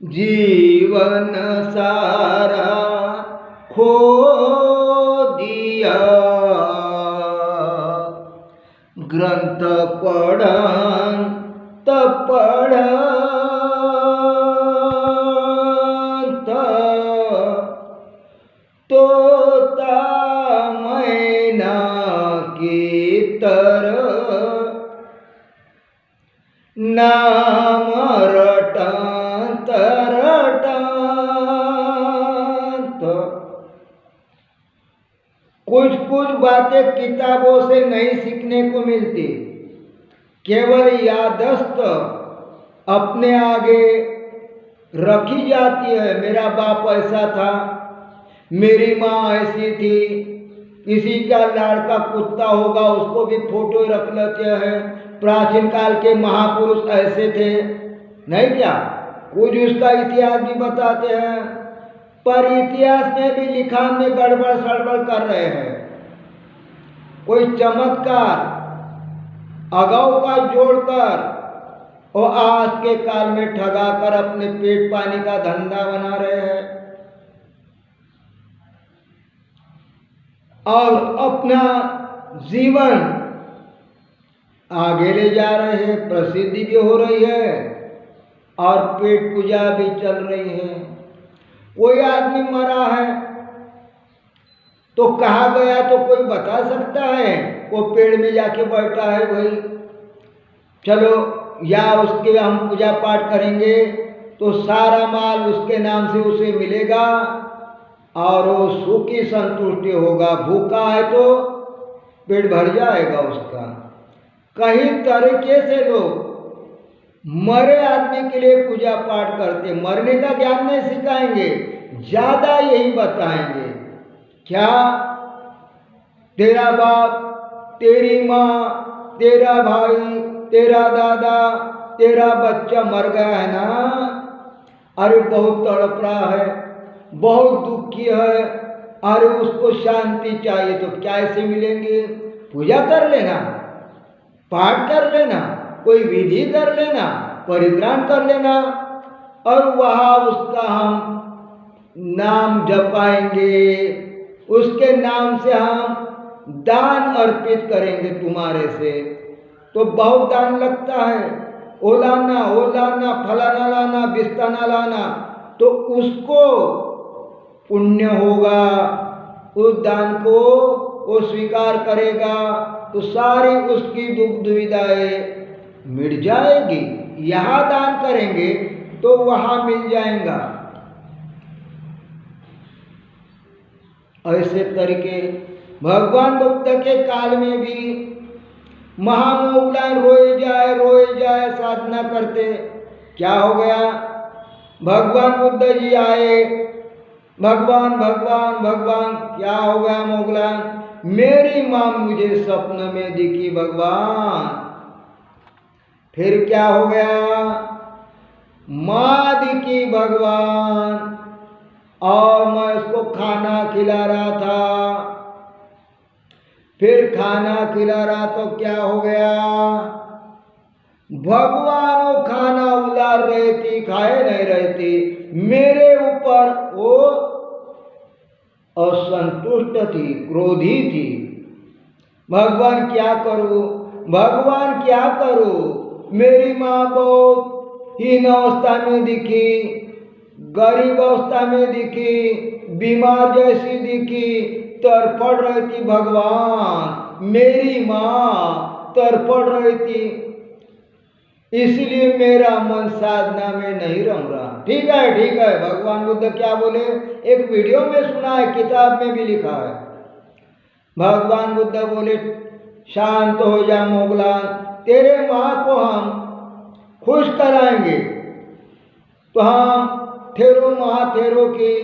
जीवन सारा खो दिया, ग्रंथ पढ़ंत पढ़ंत तोता मैना की तरह नाम रटंत रटंत। कुछ कुछ बातें किताबों से नहीं सीखने को मिलती, केवल यादस्त अपने आगे रखी जाती है। मेरा बाप ऐसा था, मेरी माँ ऐसी थी, किसी का लाड़का कुत्ता होगा उसको भी फोटो रख लेते हैं, प्राचीन काल के महापुरुष ऐसे थे, नहीं क्या? कुछ उसका इतिहास भी बताते हैं, पर इतिहास में भी लिखान में गड़बड़ सड़बड़ कर रहे हैं। कोई चमत्कार अगाऊ का जोड़कर और आज के काल में ठगाकर अपने पेट पानी का धंधा बना रहे हैं और अपना जीवन आगे ले जा रहे हैं। प्रसिद्धि भी हो रही है और पेट पूजा भी चल रही है। कोई आदमी मरा है तो कहाँ गया तो कोई बता सकता है? वो पेड़ में जाके बैठा है भाई, चलो या उसके हम पूजा पाठ करेंगे तो सारा माल उसके नाम से उसे मिलेगा और वो सुखी संतुष्टि होगा। भूखा है तो पेट भर जाएगा उसका। कई तरीके से लोग मरे आदमी के लिए पूजा पाठ करते, मरने का ज्ञान नहीं सिखाएंगे, ज्यादा यही बताएंगे। क्या तेरा बाप, तेरी माँ, तेरा भाई, तेरा दादा, तेरा बच्चा मर गया है ना, अरे बहुत तड़प रहा है, बहुत दुखी है, अरे उसको शांति चाहिए तो कैसे मिलेंगे? पूजा कर लेना, पाठ कर लेना, कोई विधि कर लेना, परित्राण कर लेना और वहाँ उसका हम नाम जपाएंगे, उसके नाम से हम दान अर्पित करेंगे तुम्हारे से। तो बहुत दान लगता है, ओलाना ओलाना, फलाना लाना, बिस्ताना लाना, तो उसको पुण्य होगा, उस दान को वो स्वीकार करेगा तो सारी उसकी दुख दुविधाएं मिट जाएगी। यहाँ दान करेंगे तो वहाँ मिल जाएगा। ऐसे तरीके भगवान बुद्ध के काल में भी महामोगलान रोए जाए साधना करते। क्या हो गया? भगवान बुद्ध जी आए, भगवान भगवान भगवान, क्या हो गया मोगलान? मेरी माँ मुझे स्वप्न में दिखी भगवान। फिर क्या हो गया? माँ दिखी भगवान और मैं उसको खाना खिला रहा था। फिर खाना खिला रहा तो क्या हो गया? भगवान वो खाना उलार रही थी, खाए नहीं रही थी, मेरे ऊपर वो असंतुष्ट थी, क्रोधी थी। भगवान क्या करूं, भगवान क्या करूं? मेरी माँ बहुत हीन अवस्था में दिखी, गरीब अवस्था में दिखी, बीमार जैसी दिखी, तड़पड़ रही थी भगवान। मेरी माँ तड़पड़ रही थी, इसलिए मेरा मन साधना में नहीं रम रहा। ठीक है। भगवान बुद्ध क्या बोले? एक वीडियो में सुना है, किताब में भी लिखा है। भगवान बुद्ध बोले शांत हो जा मोगलान, तेरे माँ को हम खुश कराएंगे तो हम थेरो महाथेरो की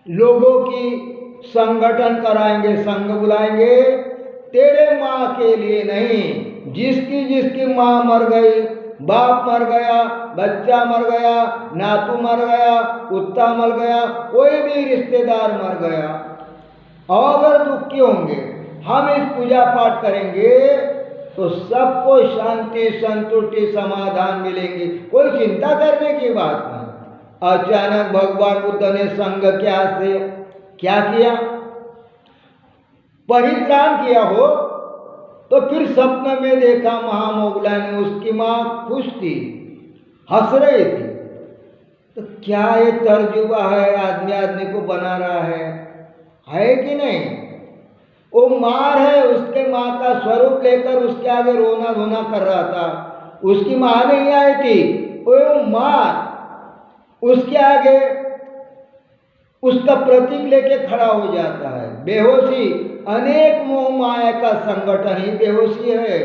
लोगों की संगठन कराएंगे, संघ बुलाएंगे, तेरे माँ के लिए नहीं। जिसकी माँ मर गई, बाप मर गया, बच्चा मर गया, नातू मर गया, कुत्ता मर गया, कोई भी रिश्तेदार मर गया और अगर दुखी होंगे, हम इस पूजा पाठ करेंगे तो सबको शांति संतुष्टि समाधान मिलेंगी, कोई चिंता करने की बात नहीं। अचानक भगवान बुद्ध ने संग क्या किया, परित्राण किया हो, तो फिर सपने में देखा महामोगला ने उसकी माँ खुश थी, हंस रही थी। तो क्या ये तर्जुबा है, आदमी आदमी को बना रहा है कि नहीं? वो मार है, उसके माँ का स्वरूप लेकर उसके आगे रोना धोना कर रहा था। उसकी माँ नहीं आई थी, वो मार उसके आगे उसका प्रतीक लेके खड़ा हो जाता है। बेहोशी अनेक मोह माया का संगठन ही बेहोशी है।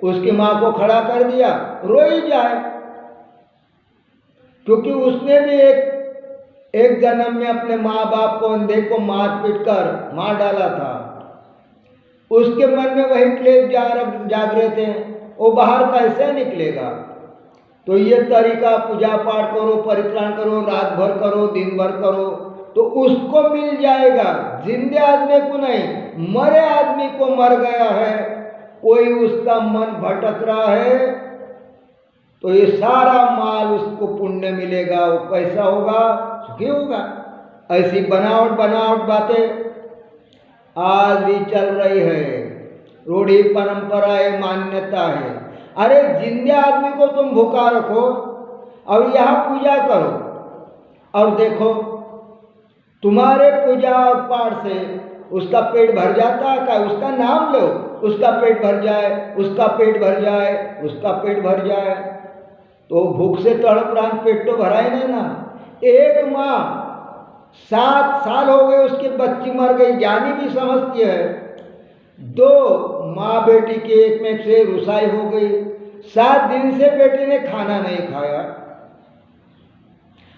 उसकी माँ को खड़ा कर दिया, रो ही जाए, क्योंकि उसने भी एक जन्म में अपने माँ बाप को अंधे को मार पीट कर मार डाला था। उसके मन में वही क्लेश जागृत है, वो बाहर कैसे निकलेगा? तो ये तरीका पूजा पाठ करो, परित्राण करो, रात भर करो, दिन भर करो, तो उसको मिल जाएगा। जिंदे आदमी को नहीं, मरे आदमी को मर गया है, कोई उसका मन भटक रहा है, तो ये सारा माल उसको पुण्य मिलेगा, वो कैसा होगा? सुखी होगा। ऐसी बनावट बातें आज भी चल रही है, रूढ़ी परंपरा है, मान्यता है। अरे जिंदे आदमी को तुम भूखा रखो और यहाँ पूजा करो और देखो तुम्हारे पूजा और पाठ से उसका पेट भर जाता है क्या? उसका नाम लो, उसका पेट भर जाए, उसका पेट भर जाए, उसका पेट भर जाए, तो भूख से तड़प रहा, पेट तो भरा ही नहीं ना। एक माँ 7 साल हो गए, उसकी बच्ची मर गई, ज्ञानी भी समझती है। 2 माँ बेटी के एक में से रुसाई हो गई, 7 दिन से बेटी ने खाना नहीं खाया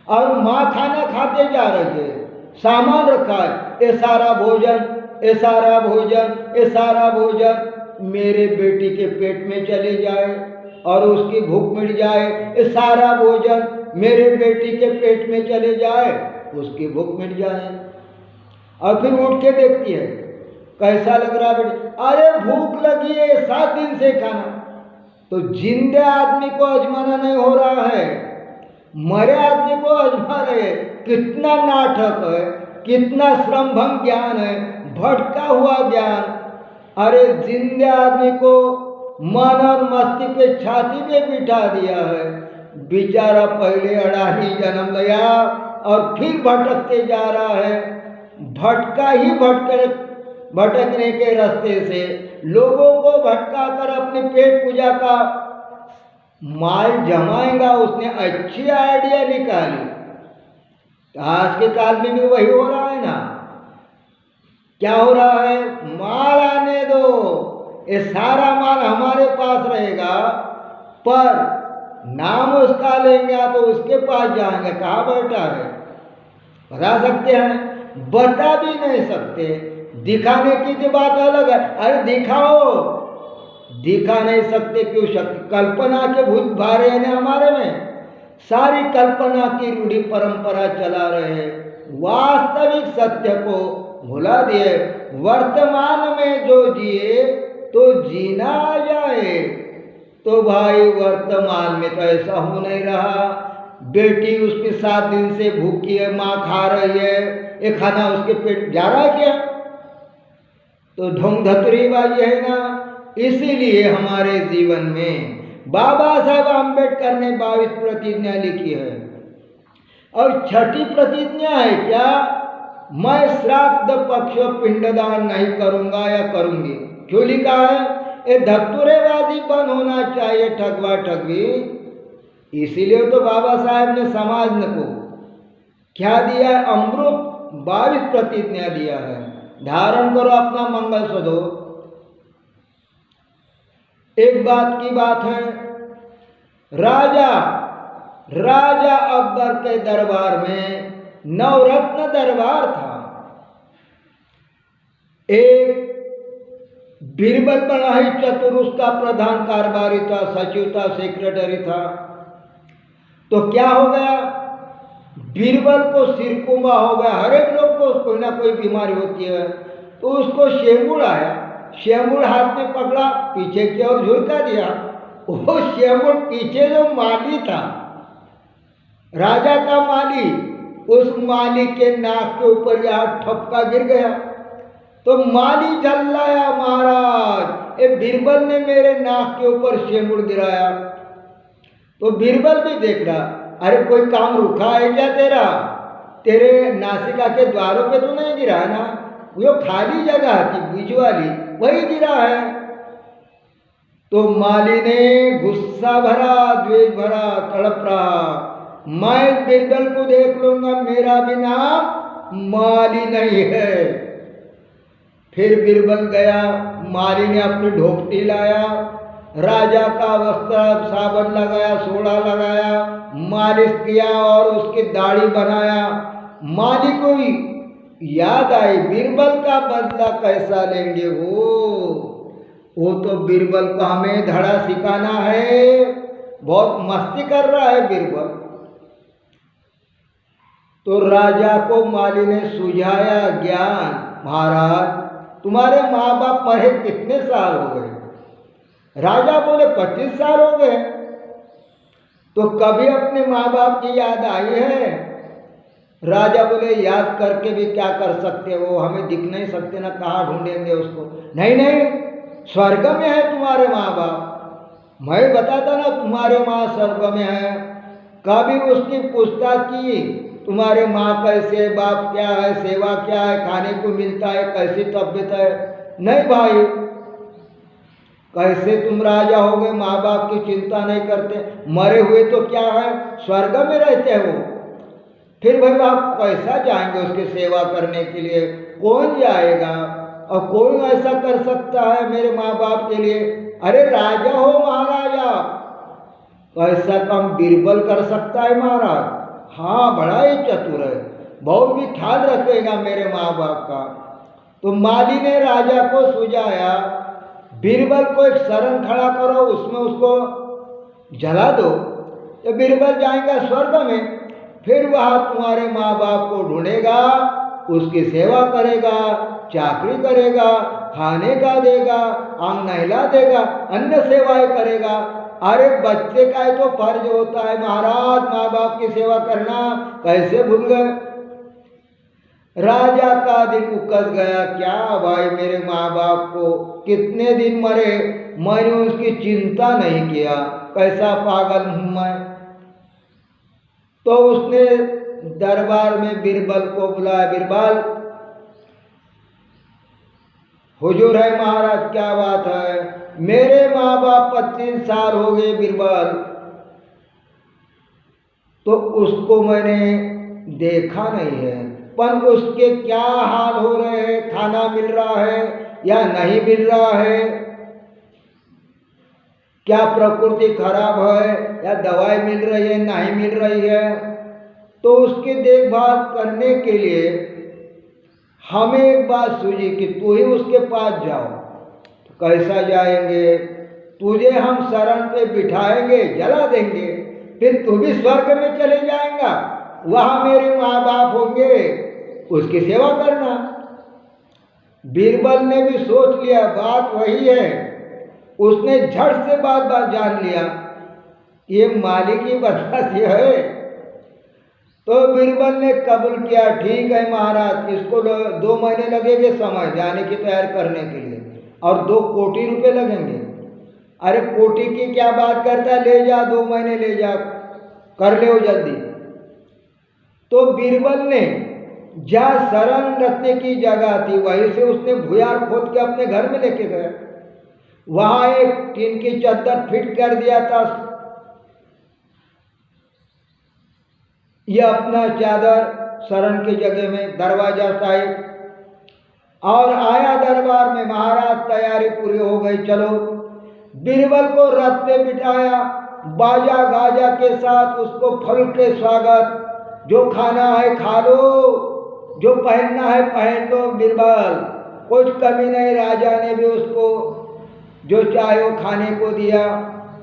और माँ खाना खाते जा रही है, सामान रखा है, ये सारा भोजन, ये सारा भोजन, ये सारा भोजन मेरे बेटी के पेट में चले जाए और उसकी भूख मिट जाए। ये सारा भोजन मेरे बेटी के पेट में चले जाए, उसकी भूख मिट जाए। और फिर उठ के देखती है, कैसा लग रहा बेटी? अरे भूख लगी है, 7 दिन से खाना। तो जिंदे आदमी को आजमाना नहीं हो रहा है, मरे आदमी को आजमा रहे। कितना नाटक है, कितना श्रमभंग ज्ञान है, भटका हुआ ज्ञान। अरे जिंदे आदमी को मन और मस्ती पे छाती पे बिठा दिया है, बेचारा पहले अड़ाही जन्म लिया और फिर भटकते जा रहा है। भटकने के रास्ते से लोगों को भटका कर अपने पेट पूजा का माल जमाएगा। उसने अच्छी आइडिया निकाली। आज के काल में भी वही हो रहा है ना। क्या हो रहा है? माल आने दो, ये सारा माल हमारे पास रहेगा, पर नाम उसका लेंगे तो उसके पास जाएंगे, कहाँ बैठा है बता सकते हैं? बता भी नहीं सकते। दिखाने की तो बात अलग है, अरे दिखाओ, दिखा नहीं सकते क्यों? शक्ति कल्पना के भूत भारे हैं हमारे में, सारी कल्पना की रूढ़ी परंपरा चला रहे हैं, वास्तविक सत्य को भुला दिए। वर्तमान में जो जिए तो जीना आ जाए। तो भाई वर्तमान में तो ऐसा हो नहीं रहा। बेटी उसके 7 दिन से भूखी है, माँ खा रही है, ये खाना उसके पेट जा रहा है क्या? तो ढोंग धतुरी बाजी है ना। इसीलिए हमारे जीवन में बाबा साहब आम्बेडकर ने 22 प्रतिज्ञा लिखी है और 6ठी प्रतिज्ञा है क्या? मैं श्राद्ध पक्ष पिंडदान नहीं करूंगा या करूंगी। क्यों लिखा है? ये धतुरेबाजी बंद होना चाहिए, ठगवा ठगी। इसीलिए तो बाबा साहब ने समाज को क्या दिया? अमृत 22 प्रतिज्ञा दिया है। धारण करो अपना मंगल सदो। एक बात की बात है, राजा अकबर के दरबार में नवरत्न दरबार था। एक बीरबल बड़ा ही चतुर, उसका प्रधान कारभारी था, सचिव था, सेक्रेटरी था। तो क्या हो गया? बीरबल को सिरकुंबा हो गया। हर एक लोग को कोई ना कोई बीमारी होती है, तो उसको शेंगुड़ आया। शेमुड़ हाथ में पकड़ा, पीछे की ओर झुका दिया। वो शेमुड़ पीछे जो माली था, राजा का माली, उस माली के नाक के ऊपर यह ठपका गिर गया। तो माली झल्लाया, महाराज ये बीरबल ने मेरे नाक के ऊपर शेमुड़ गिराया। तो बीरबल भी देख रहा, अरे कोई काम रुका है क्या तेरा? तेरे नासिका के द्वारों पे तो नहीं गिरा ना, वो खाली जगह थी बीच वाली, वही गिरा है। तो माली ने गुस्सा भरा, द्वेष भरा, तड़प रहा, मैं बीरबल को देख लूंगा, मेरा भी नाम माली नहीं है। फिर बीरबल गया, माली ने अपनी ढोपटी लाया, राजा का वस्त्र साबन लगाया, सोडा लगाया, मालिश किया और उसकी दाढ़ी बनाया। माली को याद आई बीरबल का बदला कैसा लेंगे। वो तो बीरबल को हमें धड़ा सिखाना है, बहुत मस्ती कर रहा है बीरबल। तो राजा को माली ने सुझाया ज्ञान, महाराज तुम्हारे माँ बाप मरे कितने साल हो गए? राजा बोले 25 साल हो गए। तो कभी अपने माँ बाप की याद आई है? राजा बोले याद करके भी क्या कर सकते, वो हमें दिख नहीं सकते ना, कहाँ ढूंढेंगे उसको? नहीं नहीं, स्वर्ग में है तुम्हारे माँ बाप। मैं बताता ना तुम्हारे माँ स्वर्ग में है। कभी उसकी पूछताछ की तुम्हारे माँ कैसे, बाप क्या है, सेवा क्या है, खाने को मिलता है, कैसी तबीयत है? नहीं भाई, कैसे तुम राजा हो गए, माँ बाप की चिंता नहीं करते? मरे हुए तो क्या है, स्वर्ग में रहते हो। फिर भाई आप कैसा जाएंगे उसकी सेवा करने के लिए? कौन जाएगा? और कौन ऐसा कर सकता है मेरे माँ बाप के लिए? अरे राजा हो महाराजा, कैसा काम बीरबल कर सकता है महाराज? हाँ बड़ा ही चतुर है, बहुत भी ख्याल रखेगा मेरे माँ बाप का। तो माली ने राजा को सुझाया बीरबल को एक शरण खड़ा करो, उसमें उसको जला दो, तो बीरबल जाएगा स्वर्ग में, फिर वह तुम्हारे माँ बाप को ढूंढेगा, उसकी सेवा करेगा, चाकरी करेगा, खाने का देगा, आंग नहला देगा, अन्य सेवाएं करेगा। अरे बच्चे का तो फर्ज होता है महाराज माँ बाप की सेवा करना, कैसे भूल गए? राजा का दिल उकस गया, क्या भाई मेरे माँ बाप को कितने दिन मरे, मैंने उसकी चिंता नहीं किया, कैसा पागल हूँ मैं। तो उसने दरबार में बीरबल को बुलाया, बीरबल हुजूर है महाराज, क्या बात है? मेरे माँ बाप 25 साल हो गए बीरबल, तो उसको मैंने देखा नहीं है, पर उसके क्या हाल हो रहे हैं, खाना मिल रहा है या नहीं मिल रहा है, क्या प्रकृति खराब है या दवाई मिल रही है नहीं मिल रही है। तो उसकी देखभाल करने के लिए हमें एक बात सूझी कि तू ही उसके पास जाओ। तो कैसा जाएंगे? तुझे हम शरण पे बिठाएंगे, जला देंगे, फिर तू भी स्वर्ग में चले जाएगा, वहाँ मेरे माँ बाप होंगे, उसकी सेवा करना। बीरबल ने भी सोच लिया बात वही है, उसने झट से बात जान लिया, ये माली की बदमाशी है। तो बीरबल ने कबूल किया, ठीक है महाराज, इसको 2 महीने लगेंगे समय जाने की तैयार करने के लिए, और 2 कोटी रुपए लगेंगे। अरे कोटी की क्या बात करता है, ले जा 2 महीने ले जा, कर ले जल्दी। तो बीरबल ने जहाँ शरण रखने की जगह थी वहीं से उसने भूयार खोद के अपने घर में लेके गया, वहाँ एक टीन की चादर फिट कर दिया था, यह अपना चादर शरण की जगह में दरवाजा साहिब, और आया दरबार में, महाराज तैयारी पूरी हो गई, चलो। बीरबल को रथ पे बिठाया, बाजा गाजा के साथ उसको फल के स्वागत, जो खाना है खा लो, जो पहनना है पहन लो बीरबल, कुछ कमी नहीं। राजा ने भी उसको जो चाहे वो खाने को दिया,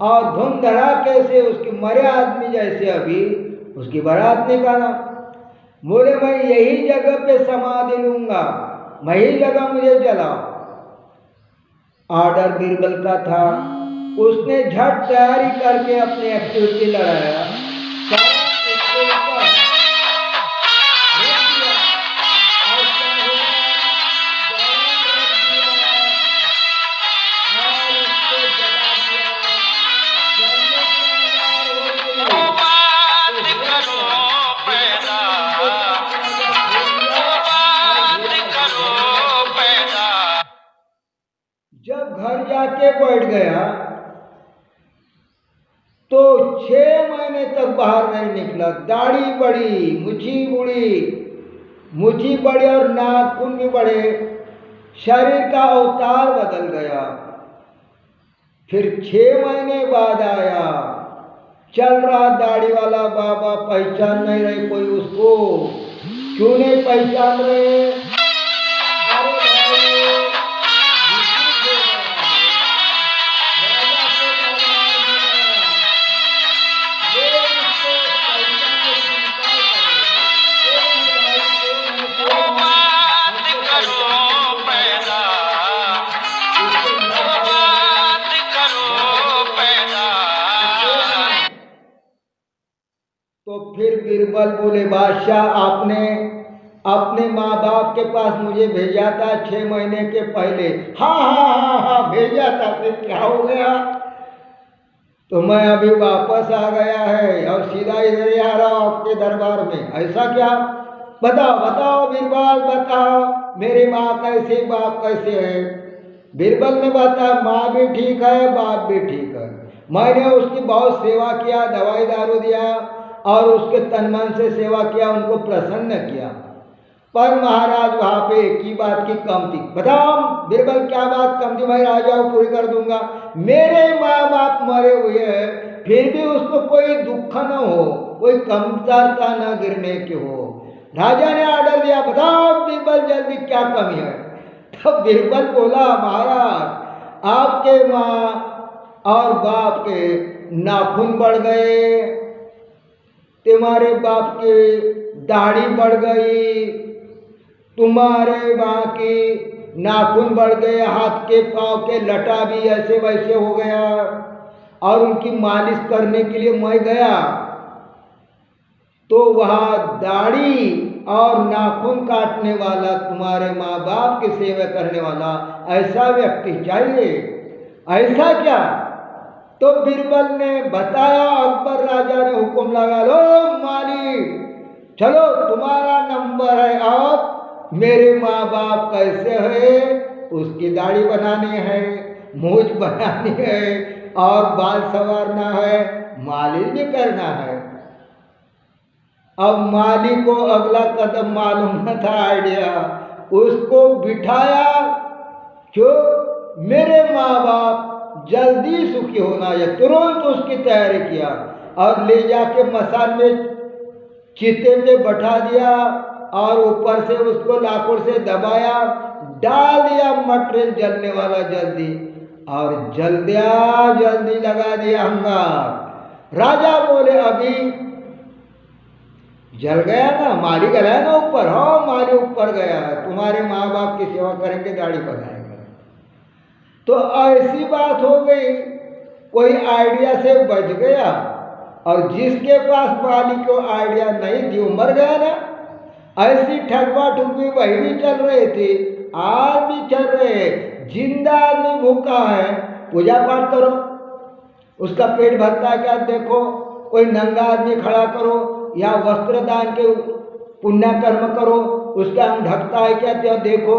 और धूम धड़ाके से उसके मरे आदमी जैसे अभी उसकी बारात निकाला। बोले मैं यही जगह पे समाधि लूंगा, वही जगह मुझे जलाओ। ऑर्डर बीरबल का था। उसने झट तैयारी करके अपनी एक्टिविटी लगाया, उसके ऊपर रख दिया और क्या हुआ, चावल रख दिया और उसको जला दिया। जलने की अंगार हो गई तो हुआ क्या, जब घर जाके बैठ गया तो 6 महीने तक बाहर नहीं निकला। दाढ़ी बढ़ी, मुछी बड़ी और नाखून भी बढ़े, शरीर का अवतार बदल गया। फिर 6 महीने बाद आया, चल रहा दाढ़ी वाला बाबा, पहचान नहीं रहे कोई उसको। क्यों नहीं पहचान रहे? अरे भाई, तो फिर बीरबल बोले, बादशाह आपने अपने माँ बाप के पास मुझे भेजा था 6 महीने के पहले। हाँ हाँ हाँ हाँ भेजा था, फिर क्या हो गया? तो मैं अभी वापस आ गया है और सीधा इधर ही आ रहा हूँ आपके दरबार में। ऐसा क्या? बताओ बताओ बीरबल बताओ, मेरी माँ कैसी, बाप कैसे है? बीरबल ने बताया, माँ भी ठीक है, बाप भी ठीक है। मैंने उसकी बहुत सेवा किया, दवाई दारू दिया और उसके तन मन से सेवा किया, उनको प्रसन्न किया। पर महाराज वहाँ पे एक ही बात की कम थी। बताओ बीरबल क्या बात कम थी? मैं राजा को पूरी कर दूंगा। मेरे माँ बाप मरे हुए हैं, फिर भी उसको कोई दुख न हो, कोई कमतरता न गिरने की हो। राजा ने ऑर्डर दिया, बताओ बीरबल जल्दी क्या कमी है? तब बीरबल बोला, महाराज आपके माँ और बाप के नाखून बढ़ गए, तुम्हारे बाप की दाढ़ी बढ़ गई, तुम्हारे माँ की नाखून बढ़ गए, हाथ के पाँव के लटा भी ऐसे वैसे हो गया। और उनकी मालिश करने के लिए मैं गया तो वहाँ दाढ़ी और नाखून काटने वाला, तुम्हारे माँ बाप की सेवा करने वाला ऐसा व्यक्ति चाहिए। ऐसा क्या? तो बीरबल ने बताया, अकबर राजा ने हुक्म लगा, लो माली चलो तुम्हारा नंबर है, अब मेरे माँ बाप कैसे है उसकी दाढ़ी बनानी है, मूछ बनानी है और बाल संवारना है, मालिश भी करना है। अब माली को अगला कदम मालूम न था, आइडिया। उसको बिठाया, क्यों? मेरे माँ बाप जल्दी सुखी होना है, तुरंत उसकी तैयारी किया और ले जाके मसान में चिते पे बैठा दिया और ऊपर से उसको लाखों से दबाया, डाल दिया मटेरियल जलने वाला जल्दी, और जल्दी लगा दिया अंगार। राजा बोले, अभी जल गया ना, माली गया ना ऊपर? हाँ माली ऊपर गया है, तुम्हारे माँ बाप की सेवा करेंगे, दाढ़ी बनाएंगे। तो ऐसी बात हो गई, कोई आइडिया से बच गया और जिसके पास माली को आइडिया नहीं थी वो मर गया ना। ऐसी ठगवा ठुकवी वही भी चल रहे थे, आज भी चल रहे। जिंदा आदमी भूखा है, पूजा पाठ करो, उसका पेट भरता है क्या देखो। कोई नंगा आदमी खड़ा करो या वस्त्र दान के पुण्य कर्म करो, उसका अंग ढकता है क्या तो देखो।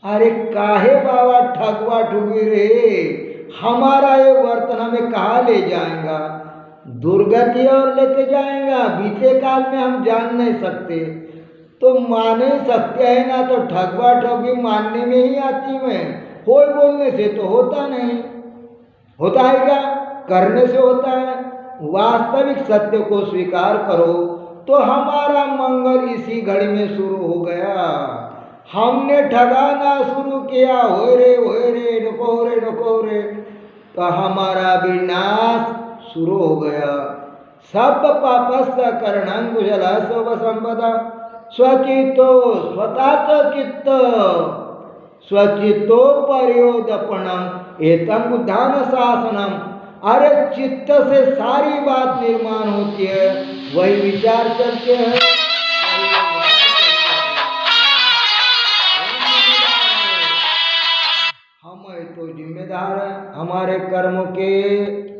अरे काहे बाबा ठगवा ठुगवी रे, हमारा ये वर्तन हमें कहाँ ले जाएगा? दुर्गति और लेके जाएगा। बीते काल में हम जान नहीं सकते तो माने सकते हैं ना, तो ठगवा ठगी मानने में ही आती में, कोई बोलने से तो होता नहीं। होता है क्या? करने से होता है। वास्तविक सत्य को स्वीकार करो तो हमारा मंगल इसी घड़ी में शुरू हो गया। हमने ठगाना शुरू किया, होए रे नको रे, तो हमारा विनाश शुरू हो गया। सब पापस्य करणं कुशला सब संपदा स्वचितो स्वतः चित्त स्वचित्तोपर्योदपणम एतम उद्धान शासनम। अरे चित्त से सारी बात निर्माण होती है, वही विचार करते हैं। हम तो जिम्मेदार हैं हमारे कर्मों के।